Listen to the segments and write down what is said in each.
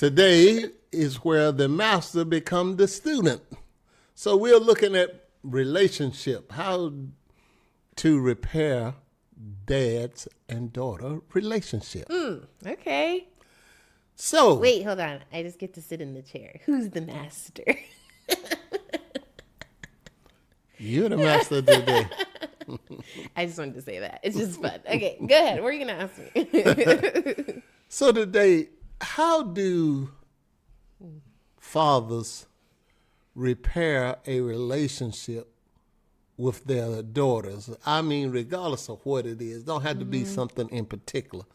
Today is where the master become the student. So we're looking at relationship, how to repair dad's and daughter relationship. Okay. So Wait, hold on. I just get to sit in the chair. Who's the master? you're the master today. I just wanted to say that. It's just fun. Okay, go ahead. What are you going to ask me? So today, how do fathers repair a relationship with their daughters? I mean, regardless of what it is, don't have to be something in particular.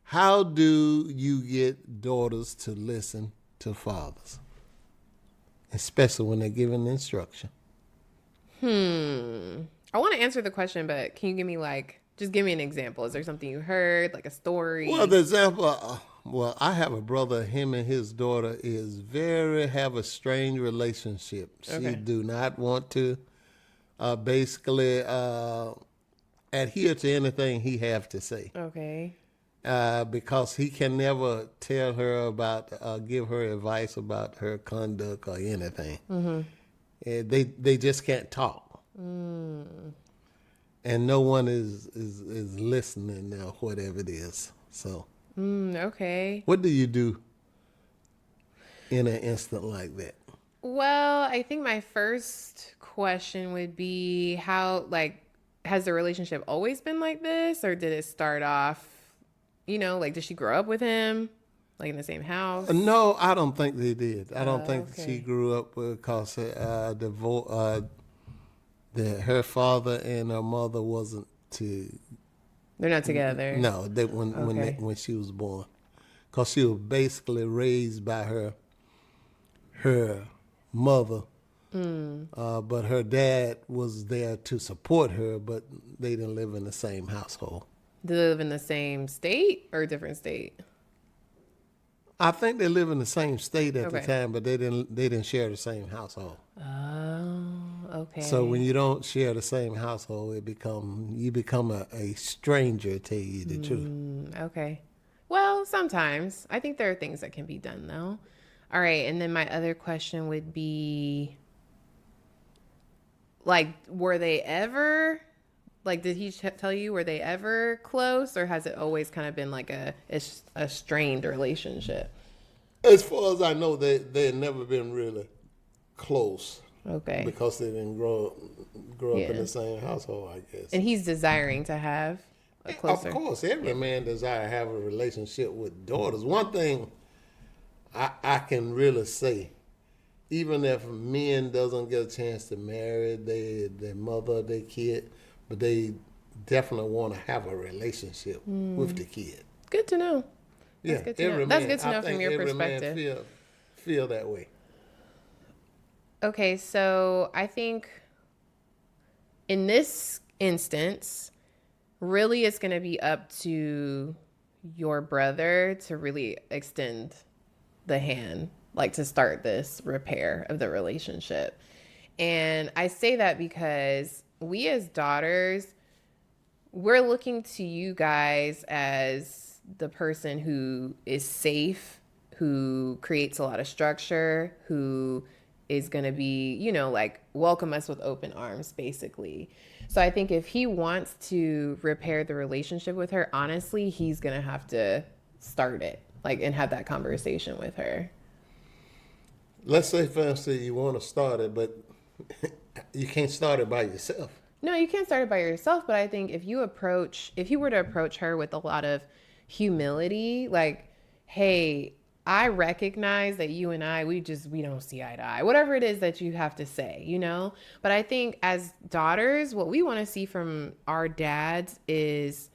How do you get daughters to listen to fathers, especially when they're giving instruction? I want to answer the question, but can you give me just give me an example. Is there something you heard, like a story? Well, the example, I have a brother, him and his daughter have a strange relationship. She do not want to basically adhere to anything he have to say. Okay. Because he can never tell her give her advice about her conduct or anything. They just can't talk. And no one is listening or whatever it is. So, Okay. what do you do in an instant like that? Well, I think my first question would be has the relationship always been like this, or did it start off, did she grow up with him, in the same house? No, I don't think they did. I don't think okay. she grew up because her father and her mother wasn't to. They're not together. No, when she was born, because she was basically raised by her mother, but her dad was there to support her, but they didn't live in the same household. Do they live in the same state or a different state? I think they live in the same state at the Okay. time, but they didn't share the same household. Oh, okay. So when you don't share the same household, you become a stranger, to tell you the truth. Okay. Well, sometimes. I think there are things that can be done, though. All right, and then my other question would be, were they ever, did he tell you, were they ever close, or has it always kind of been a strained relationship? As far as I know, they had never been really close. Okay. Because they didn't grow up in the same household, I guess. And he's desiring to have a closer. Of course, every man desires to have a relationship with daughters. One thing I can really say, even if men doesn't get a chance to marry their mother, their kid, but they definitely want to have a relationship with the kid. Good to know. That's good to know. That's good to know from your perspective. Man feel that way. Okay, so I think in this instance, really it's going to be up to your brother to really extend the hand, to start this repair of the relationship. And I say that because we as daughters, we're looking to you guys as the person who is safe, who creates a lot of structure, who is going to be, welcome us with open arms, basically. So I think if he wants to repair the relationship with her, honestly, he's going to have to start it, and have that conversation with her. Let's say, for instance, you want to start it, but you can't start it by yourself. No, you can't start it by yourself. But I think if you were to approach her with a lot of humility, hey, I recognize that you and I, we don't see eye to eye, whatever it is that you have to say, But I think as daughters, what we want to see from our dads is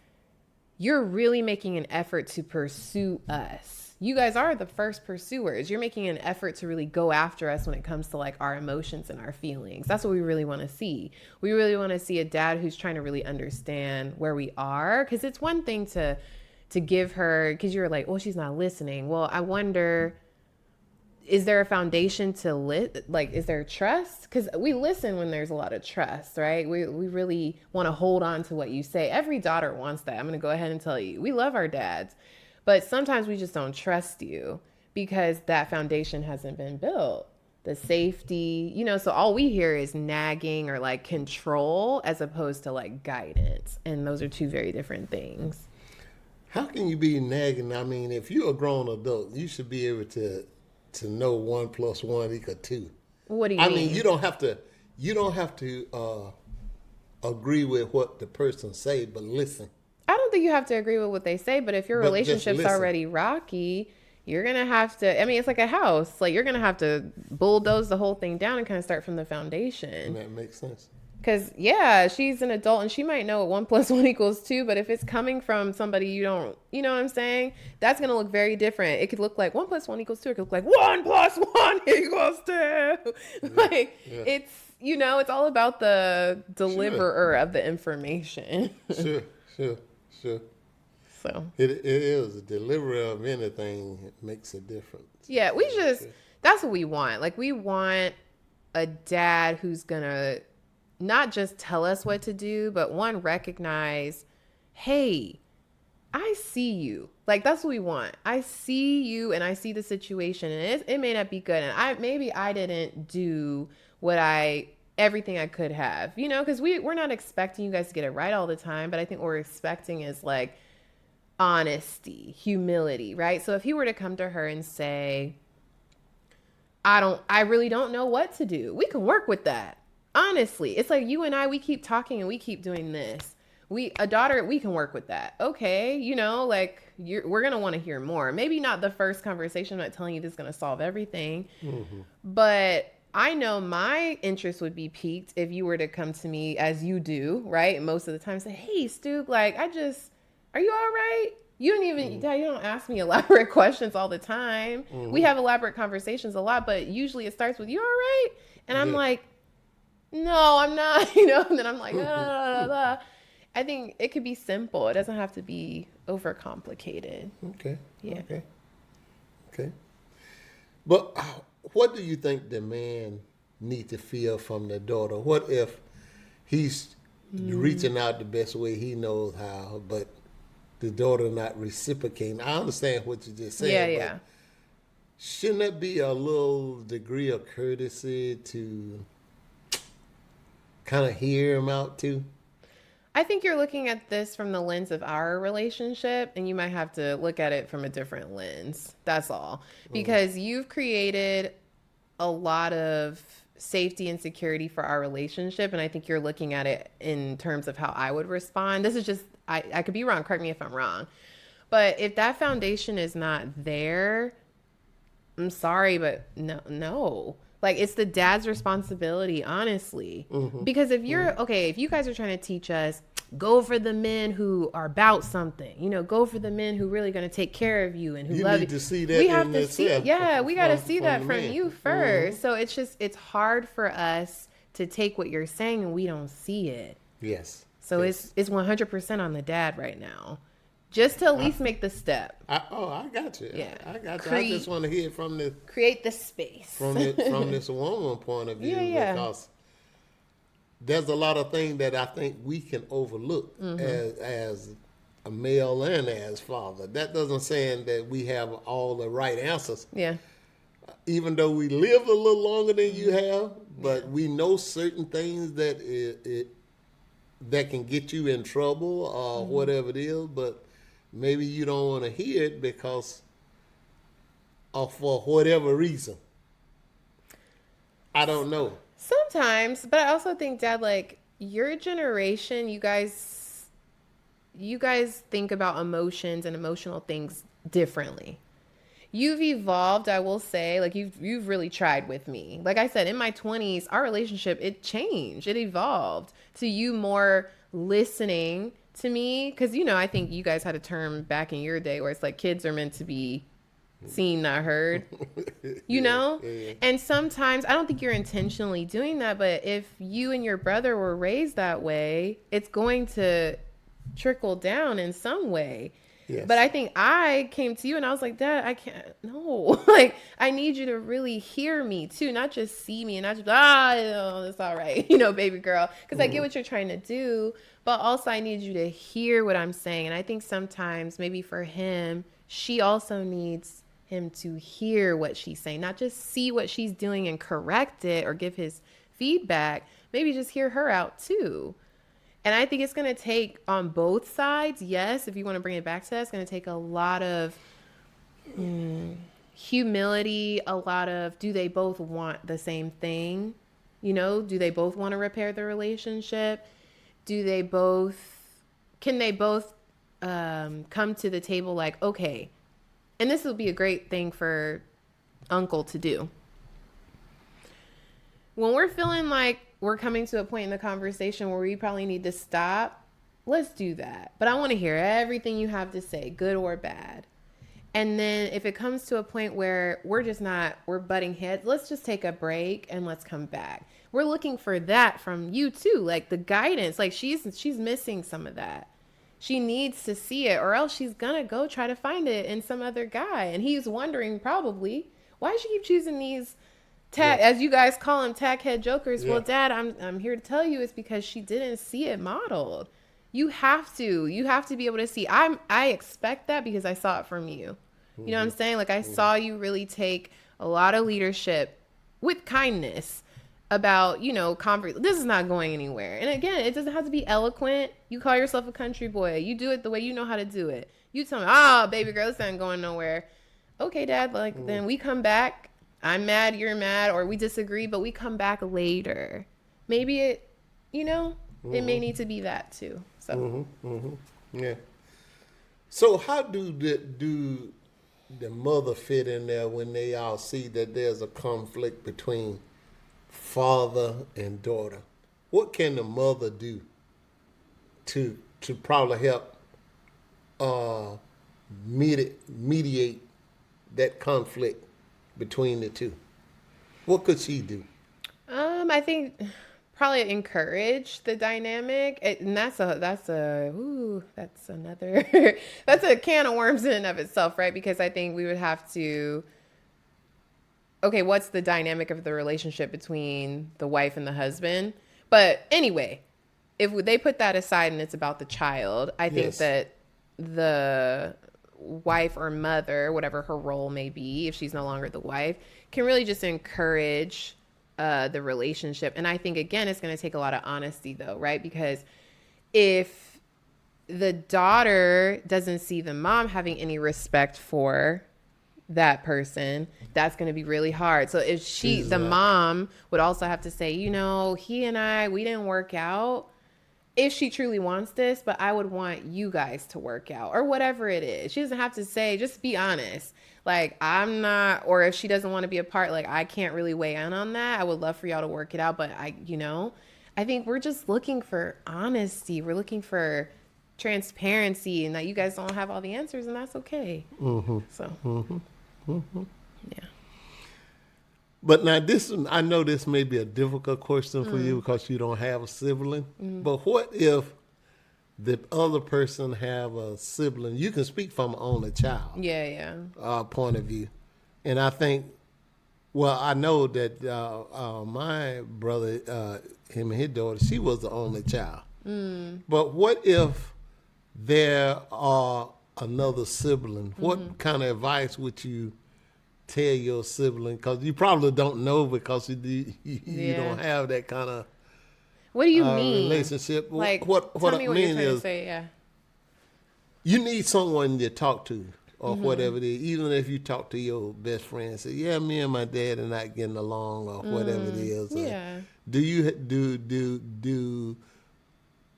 you're really making an effort to pursue us. You guys are the first pursuers. You're making an effort to really go after us when it comes to our emotions and our feelings. That's what we really want to see. We really want to see a dad who's trying to really understand where we are. Because it's one thing to give her, because you're well, she's not listening. Well, I wonder, is there a foundation to is there trust? Because we listen when there's a lot of trust, right? We really want to hold on to what you say. Every daughter wants that. I'm going to go ahead and tell you. We love our dads. But sometimes we just don't trust you because that foundation hasn't been built. The safety, so all we hear is nagging or like control as opposed to like guidance. And those are two very different things. How can you be nagging? I mean, if you're a grown adult, you should be able to know 1 + 1 = 2. What do you mean? I mean, you don't have to agree with what the person say, but listen. I don't think you have to agree with what they say, but if your relationship's already rocky, you're going to have to, I mean, it's like a house. Like, you're going to have to bulldoze the whole thing down and kind of start from the foundation. And that makes sense. Because, yeah, she's an adult and she might know what 1 + 1 = 2, but if it's coming from somebody you don't, you know what I'm saying? That's going to look very different. It could look like 1 + 1 = 2. It could look like 1 + 1 = 2. Like, it's, it's all about the deliverer of the information. Sure. So. It is. A deliverer of anything makes a difference. Yeah, that's what we want. Like, we want a dad who's going to not just tell us what to do, but one, recognize, hey, I see you. Like, that's what we want. I see you and I see the situation, and it may not be good. And maybe I didn't do everything I could have, because we're not expecting you guys to get it right all the time. But I think what we're expecting is like honesty, humility, right? So if he were to come to her and say, I really don't know what to do, we can work with that. Honestly, it's like you and I, we keep talking and we keep doing this. A daughter, we can work with that. Okay. Like we're going to want to hear more. Maybe not the first conversation. I'm not telling you this is going to solve everything, but I know my interest would be piqued if you were to come to me as you do, right? Most of the time say, hey, Stuuuke, like are you all right? You don't even, Dad, you don't ask me elaborate questions all the time. We have elaborate conversations a lot, but usually it starts with, you all right? And I'm like, no, I'm not, and then I'm like, I think it could be simple. It doesn't have to be overcomplicated. Okay. Yeah. Okay. But what do you think the man need to feel from the daughter? What if he's reaching out the best way he knows how, but the daughter not reciprocating? I understand what you just said. Yeah. Shouldn't it be a little degree of courtesy to kind of hear him out too? I think you're looking at this from the lens of our relationship, and you might have to look at it from a different lens. That's all. Because you've created a lot of safety and security for our relationship, and I think you're looking at it in terms of how I would respond. This is just, I could be wrong. Correct me if I'm wrong. But if that foundation is not there, I'm sorry, but no. Like, it's the dad's responsibility, honestly. Because if if you guys are trying to teach us, go for the men who are about something, go for the men who really going to take care of you and who love you. You need to see that. We have to see. Yeah, we got to see that from you first. So it's hard for us to take what you're saying and we don't see it. Yes. So it's 100% on the dad right now. Just to at least make the step. I got you. Yeah. I got you. I just want to hear it from the... Create the space. From this woman point of view. Yeah. Because there's a lot of things that I think we can overlook as a male and as father. That doesn't say that we have all the right answers. Yeah. Even though we lived a little longer than you have, but we know certain things that that can get you in trouble or whatever it is, but maybe you don't want to hear it because for whatever reason. I don't know. Sometimes, but I also think, Dad, like your generation, you guys think about emotions and emotional things differently. You've evolved, I will say, like you've really tried with me. Like I said, in my 20s, our relationship, it changed. It evolved to you more listening to me. Cause I think you guys had a term back in your day where it's like kids are meant to be seen, not heard, Yeah. And sometimes I don't think you're intentionally doing that, but if you and your brother were raised that way, it's going to trickle down in some way. Yes. But I think I came to you and I was like, Dad, I can't, no, like, I need you to really hear me too, not just see me and not just, it's all right, baby girl. Because I get what you're trying to do, but also I need you to hear what I'm saying. And I think sometimes maybe for him, she also needs him to hear what she's saying, not just see what she's doing and correct it or give his feedback. Maybe just hear her out too. And I think it's going to take on both sides. Yes, if you want to bring it back to that, it's going to take a lot of humility, a lot of, do they both want the same thing? You know, do they both want to repair the relationship? Can they both come to the table like, okay, and this will be a great thing for uncle to do. When we're feeling like we're coming to a point in the conversation where we probably need to stop, let's do that. But I want to hear everything you have to say, good or bad. And then if it comes to a point where we're butting heads, let's just take a break and let's come back. We're looking for that from you too, like the guidance. Like she's missing some of that. She needs to see it, or else she's gonna go try to find it in some other guy. And he's wondering probably, why does she keep choosing these as you guys call them, tackhead jokers? Yeah. Well, Dad, I'm here to tell you it's because she didn't see it modeled. You have to be able to see. I expect that because I saw it from you. You know what I'm saying? Like I saw you really take a lot of leadership with kindness about, you know, this is not going anywhere. And again, it doesn't have to be eloquent. You call yourself a country boy. You do it the way you know how to do it. You tell me, baby girl, this ain't going nowhere. Okay, Dad, then we come back. I'm mad, you're mad, or we disagree, but we come back later. Maybe it, you know, it may need to be that too. So, yeah. So how do the mother fit in there when they all see that there's a conflict between father and daughter? What can the mother do to probably help mediate that conflict between the two? What could she do? I think probably encourage the dynamic, and that's another that's a can of worms in and of itself, right? Because I think we would have to, okay, what's the dynamic of the relationship between the wife and the husband? But anyway, if they put that aside and it's about the child, I think that the wife or mother, whatever her role may be, if she's no longer the wife, can really just encourage the relationship. And I think, again, it's going to take a lot of honesty, though, right? Because if the daughter doesn't see the mom having any respect for that person, that's going to be really hard. So if the mom would also have to say, you know, he and we didn't work out, if she truly wants this, but I would want you guys to work out, or whatever it is. She doesn't have to say, just be honest. Like, I'm not, or if she doesn't want to be a part, like, I can't really weigh in on that. I would love for y'all to work it out, but I think we're just looking for honesty. We're looking for transparency, and that you guys don't have all the answers, and that's okay. Yeah. But now I know this may be a difficult question for you because you don't have a sibling. But what if the other person have a sibling? You can speak from an only child. Point of view. And I think, I know that my brother, him and his daughter, she was the only child. But what if there are another sibling? What kind of advice would you tell your sibling? Because you probably don't know, because you don't have that kind of what do you mean relationship. Like, what I mean is, say, you need someone to talk to, or whatever it is. Even if you talk to your best friend and say, yeah, me and my dad are not getting along, or whatever it is. Do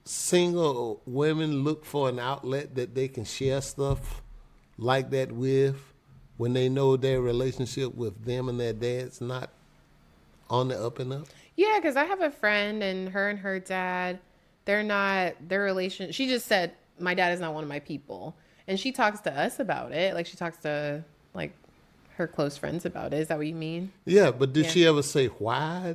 single women look for an outlet that they can share stuff like that with, when they know their relationship with them and their dad's not on the up and up? Yeah, because I have a friend, and her dad, their relation, she just said, my dad is not one of my people. And she talks to us about it. Like, she talks to, like, her close friends about it. Is that what you mean? Yeah, but did she ever say why?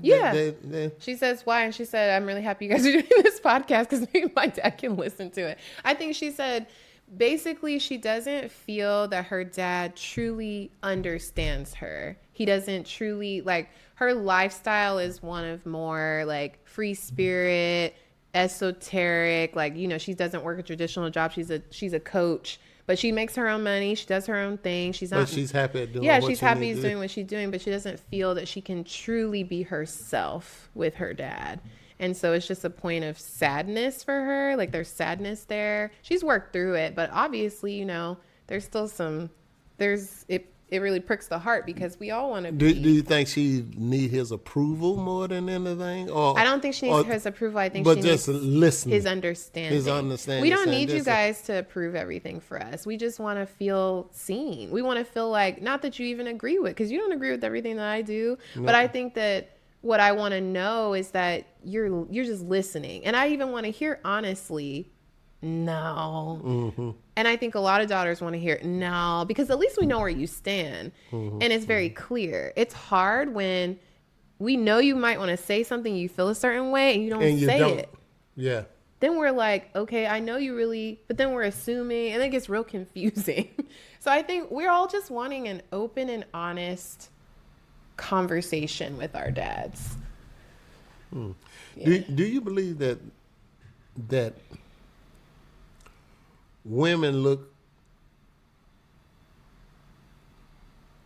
She says why, and she said, I'm really happy you guys are doing this podcast because maybe my dad can listen to it. I think she said, basically, she doesn't feel that her dad truly understands her. He doesn't truly, like, her lifestyle is one of more, like, free spirit, esoteric, like, you know, she doesn't work a traditional job. She's a coach, But she makes her own money. She does her own thing. She's not. But she's happy at doing Yeah, what she's she happy needs he's to do. doing what she's doing, but she doesn't feel that she can truly be herself with her dad. And so it's just a point of sadness for her. Like there's sadness there. She's worked through it, but obviously, you know, there's still some, it really pricks the heart because we all want to Do be. you think she need his approval more than anything, or I don't think she needs his approval. I think but she just needs listening, his understanding. his understanding. We don't saying need you this, guys to approve everything for us. We just want to feel seen. We want to feel like, not that you even agree with, because you don't agree with everything that I do. No. But I think that what I want to know is that you're just listening. And I even want to hear honestly, no. Mm-hmm. And I think a lot of daughters want to hear no, because at least we know where you stand. Mm-hmm. And it's very clear. It's hard when we know you might want to say something, you feel a certain way, and you don't say it. Yeah. Then we're like, okay, I know you really, but then we're assuming, and it gets real confusing. So I think we're all just wanting an open and honest conversation with our dads. Yeah. Do you believe that women look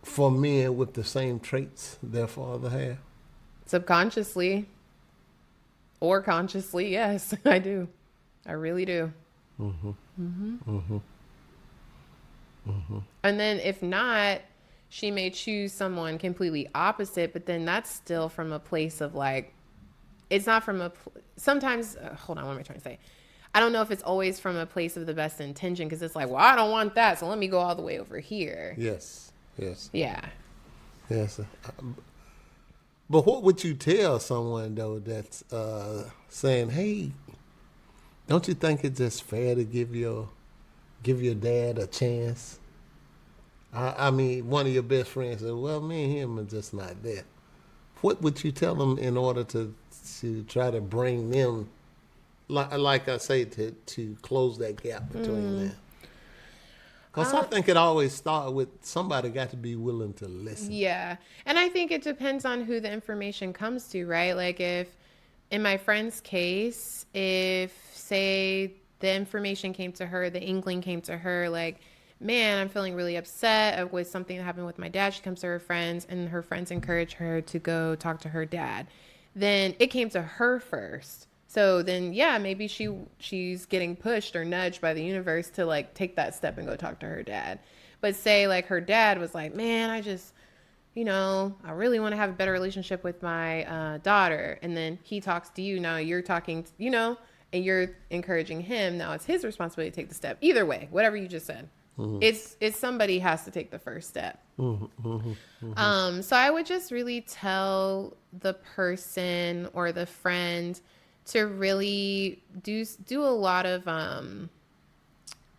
for men with the same traits their father had? Subconsciously or consciously, yes, I do. I really do. Mm-hmm. Mm-hmm. Mm-hmm. Mm-hmm. And then if not, she may choose someone completely opposite, but then that's still from a place of like, it's not from sometimes, hold on, what am I trying to say? I don't know if it's always from a place of the best intention, because it's like, well, I don't want that, so let me go all the way over here. Yes. Yeah. Yes. But what would you tell someone, though, that's saying, hey, don't you think it's just fair to give your dad a chance? I mean, one of your best friends said, well, me and him are just not there. What would you tell them in order to try to bring them, like I say, to close that gap between them? Because I think it always starts with somebody got to be willing to listen. Yeah. And I think it depends on who the information comes to, right? Like if, in my friend's case, if, say, the information came to her, the inkling came to her, like, man, I'm feeling really upset with something that happened with my dad. She comes to her friends, and her friends encourage her to go talk to her dad. Then it came to her first. So then, yeah, maybe she's getting pushed or nudged by the universe to like take that step and go talk to her dad. But say like her dad was like, man, I just, I really want to have a better relationship with my daughter. And then he talks to you. Now you're talking, and you're encouraging him. Now it's his responsibility to take the step. Either way, whatever you just said. Mm-hmm. It's somebody has to take the first step. Mm-hmm, mm-hmm. So I would just really tell the person or the friend to really do a lot of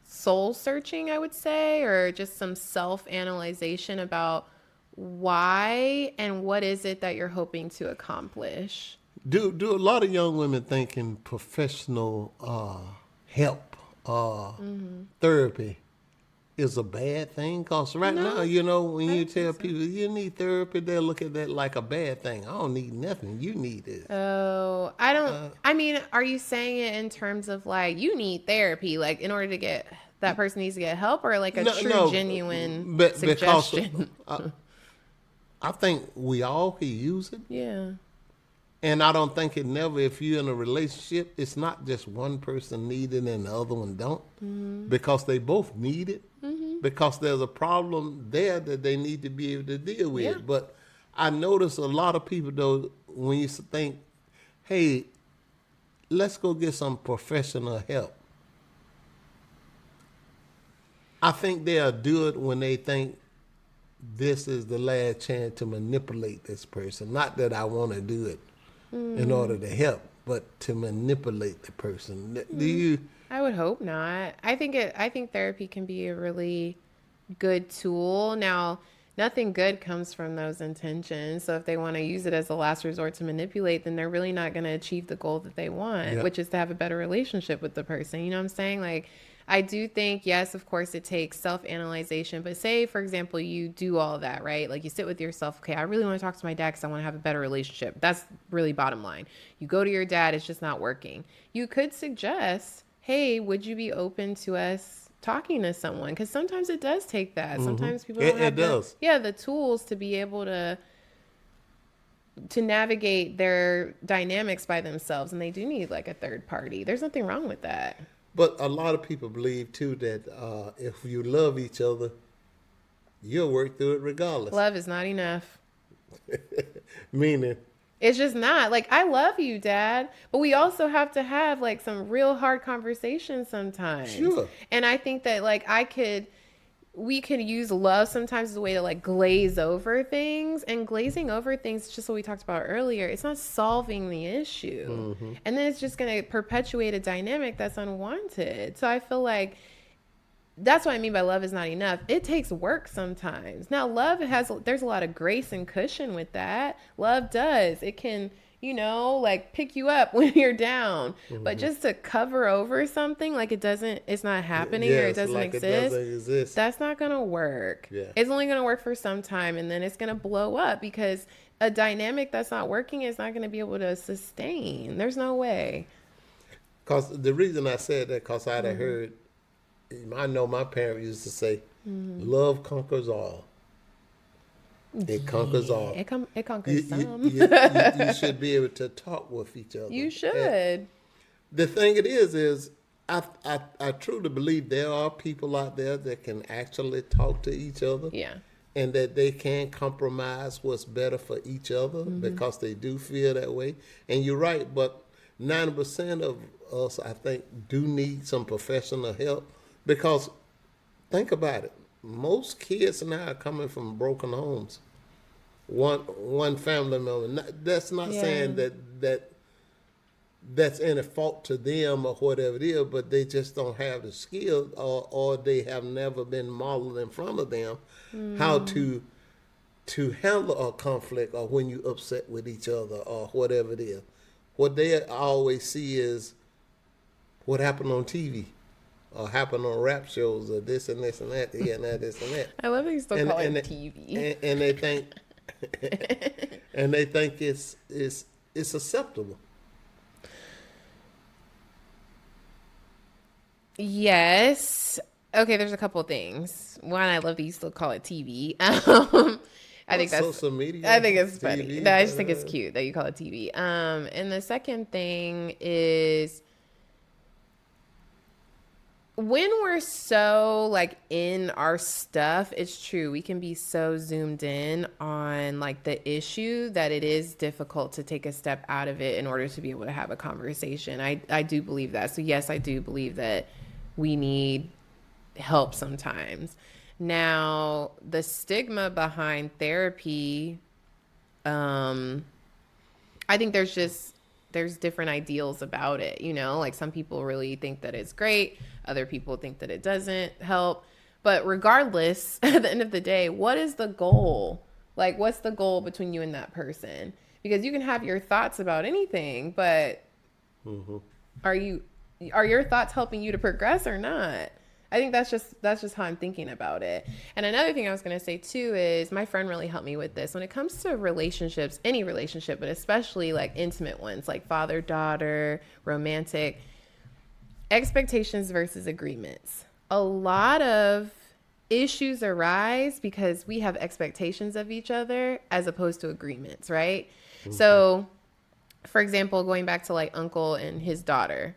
soul searching, I would say, or just some self-analyzation about why and what is it that you're hoping to accomplish. Do a lot of young women think in professional help, therapy is a bad thing? Because right now, when you tell people you need therapy, they'll look at that like a bad thing. I don't need nothing. You need it. Oh, I don't. I mean, are you saying it in terms of like you need therapy, like in order to get that person needs to get help, or like a genuine suggestion? Because I think we all can use it. Yeah. And I don't think if you're in a relationship, it's not just one person need it and the other one don't, because they both need it, because there's a problem there that they need to be able to deal with. Yeah. But I notice a lot of people, though, when you think, hey, let's go get some professional help, I think they'll do it when they think this is the last chance to manipulate this person. Not that I want to do it in order to help, but to manipulate the person. Do you? I would hope not. I think therapy can be a really good tool. Now, nothing good comes from those intentions. So if they want to use it as a last resort to manipulate, then they're really not going to achieve the goal that they want, which is to have a better relationship with the person. You know what I'm saying? Like, I do think, yes, of course, it takes self-analyzation. But say, for example, you do all that, right? Like you sit with yourself, okay, I really want to talk to my dad because I want to have a better relationship. That's really bottom line. You go to your dad, it's just not working. You could suggest, hey, would you be open to us talking to someone, because sometimes it does take that. Sometimes people don't It have does. the tools to be able to navigate their dynamics by themselves, and they do need like a third party. There's nothing wrong with that. But a lot of people believe too that if you love each other, you'll work through it regardless. Love is not enough. Meaning, It's just not. Like, I love you, Dad, but we also have to have like some real hard conversations sometimes. Sure. And I think that like we could use love sometimes as a way to like glaze over things, and glazing over things, just what we talked about earlier, it's not solving the issue. And then it's just going to perpetuate a dynamic that's unwanted. So I feel like that's what I mean by love is not enough. It takes work sometimes. Now, there's a lot of grace and cushion with that. Love does. It can, like pick you up when you're down. But just to cover over something like it's not happening, or it doesn't like exist, it doesn't exist. that's not going to work. Yeah. It's only going to work for some time, and then it's going to blow up, because a dynamic that's not working is not going to be able to sustain. There's no way. Because the reason I said that, because I'd have heard, I know my parents used to say, love conquers all. It conquers all. It conquers some. You should be able to talk with each other. You should. And the thing it is I truly believe there are people out there that can actually talk to each other. Yeah. And that they can compromise what's better for each other, because they do feel that way. And you're right, but 90% of us, I think, do need some professional help, because think about it. Most kids now are coming from broken homes. One family member. That's not saying that's any fault to them or whatever it is, but they just don't have the skill, or they have never been modeled in front of them how to handle a conflict, or when you upset with each other or whatever it is. What they always see is what happened on TV, or happened on rap shows, or this and this and that, and that, this and that. I love that you still call it TV. And they think, and they think it's acceptable. Yes. Okay, there's a couple of things. One, I love that you still call it TV. I think that's social media. I think it's funny. TV, No, I just think it's cute that you call it TV. And the second thing is, when we're so like in our stuff, it's true, we can be so zoomed in on like the issue that it is difficult to take a step out of it in order to be able to have a conversation. I do believe that. So yes, I do believe that we need help sometimes. Now, the stigma behind therapy, I think there's different ideals about it, like some people really think that it's great. Other people think that it doesn't help. But regardless, at the end of the day, what is the goal? Like, what's the goal between you and that person? Because you can have your thoughts about anything, but are your thoughts helping you to progress or not? I think that's just how I'm thinking about it. And another thing I was going to say too is, my friend really helped me with this when it comes to relationships, any relationship, but especially like intimate ones, like father-daughter, romantic, expectations versus agreements. A lot of issues arise because we have expectations of each other as opposed to agreements, right? So, for example, going back to like uncle and his daughter,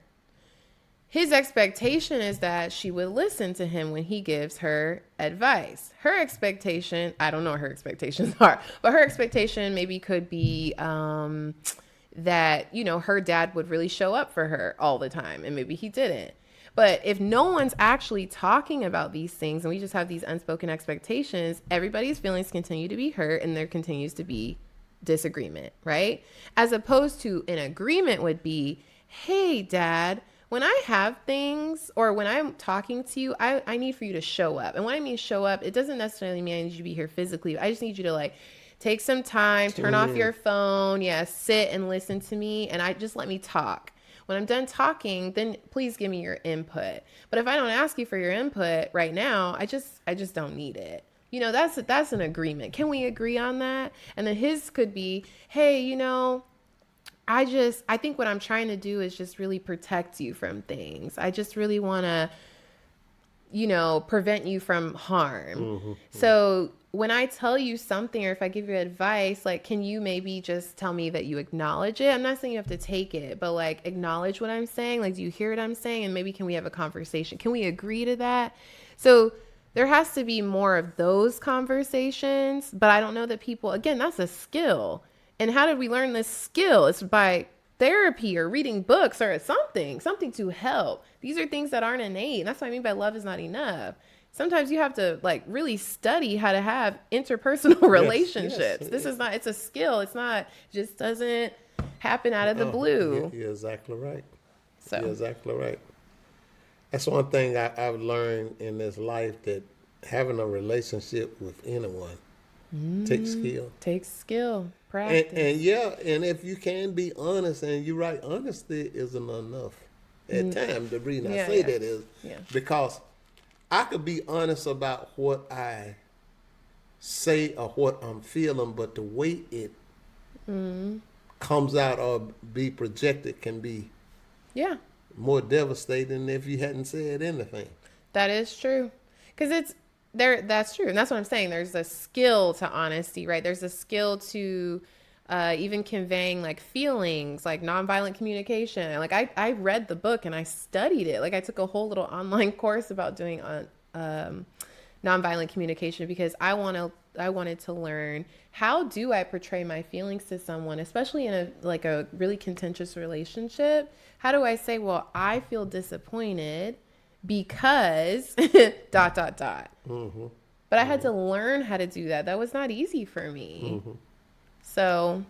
his expectation is that she would listen to him when he gives her advice. Her expectation, I don't know what her expectations are, but her expectation maybe could be that, her dad would really show up for her all the time, and maybe he didn't. But if no one's actually talking about these things and we just have these unspoken expectations, everybody's feelings continue to be hurt and there continues to be disagreement, right? As opposed to an agreement would be, hey, Dad, when I have things or when I'm talking to you, I need for you to show up. And when I mean show up, it doesn't necessarily mean I need you to be here physically. I just need you to like take some time, turn off your phone, sit and listen to me, and just let me talk. When I'm done talking, then please give me your input. But if I don't ask you for your input right now, I just don't need it. That's an agreement. Can we agree on that? And then his could be, hey, I think what I'm trying to do is just really protect you from things. I just really want to prevent you from harm. So when I tell you something, or if I give you advice, like, can you maybe just tell me that you acknowledge it? I'm not saying you have to take it, but like, acknowledge what I'm saying. Like, do you hear what I'm saying? And maybe can we have a conversation? Can we agree to that? So there has to be more of those conversations, but I don't know that people, again, that's a skill. And how did we learn this skill? It's by therapy or reading books or something to help. These are things that aren't innate. And that's what I mean by love is not enough. Sometimes you have to like really study how to have interpersonal relationships. Yes. This is not, it's a skill. It's not, just doesn't happen out of the blue. You're exactly right. So You're exactly right. That's one thing I've learned in this life, that having a relationship with anyone takes skill. Takes skill, practice. And if you can be honest, and you're right, honesty isn't enough at times. The reason I say that is because I could be honest about what I say or what I'm feeling, but the way it comes out or be projected can be more devastating if you hadn't said anything. That is true. Because it's there. That's true. And that's what I'm saying. There's a skill to honesty, right? There's a skill to even conveying like feelings, like nonviolent communication. Like I read the book and I studied it. Like I took a whole little online course about doing nonviolent communication because I wanted to learn, how do I portray my feelings to someone, especially in a really contentious relationship? How do I say, well, I feel disappointed because ... But I had to learn how to do that. That was not easy for me. So,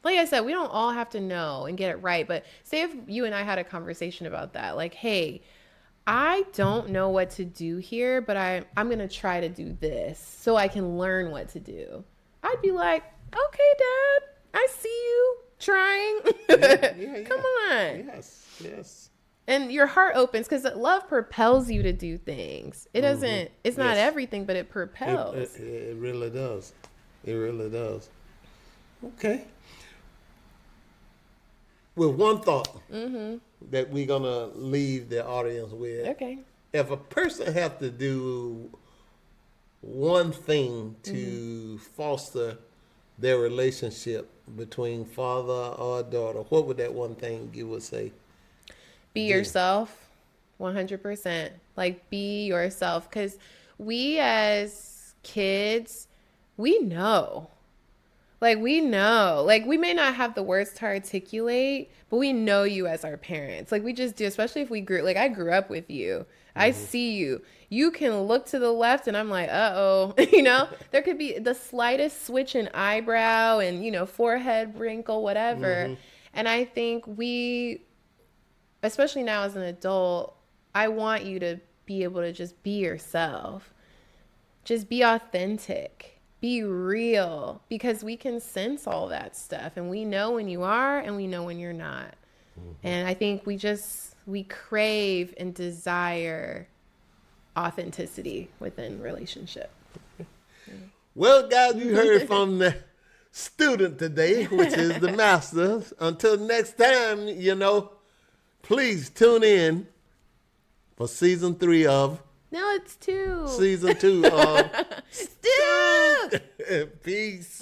like I said, we don't all have to know and get it right. But say if you and I had a conversation about that, like, hey, I don't know what to do here, but I'm going to try to do this so I can learn what to do. I'd be like, okay, Dad, I see you trying. Come on. Yes. And your heart opens because love propels you to do things. It doesn't, it's not everything, but it propels. It really does. It really does. Okay. With one thought that we're going to leave the audience with. Okay. If a person have to do one thing to foster their relationship between father or daughter, what would that one thing you would say? Be yourself, 100%. Like, be yourself. Because we as kids, we know. Like, we know. Like, we may not have the words to articulate, but we know you as our parents. Like, we just do, especially if we grew, like, I grew up with you. I see you. You can look to the left and I'm like, uh-oh. There could be the slightest switch in eyebrow and, forehead wrinkle, whatever. And I think especially now as an adult, I want you to be able to just be yourself. Just be authentic. Be real. Because we can sense all that stuff. And we know when you are and we know when you're not. And I think we crave and desire authenticity within relationship. Well, guys, you heard from the student today, which is the master. Until next time, please tune in for season 3 of... No, it's 2. Season 2 of... Stuuuke! Peace.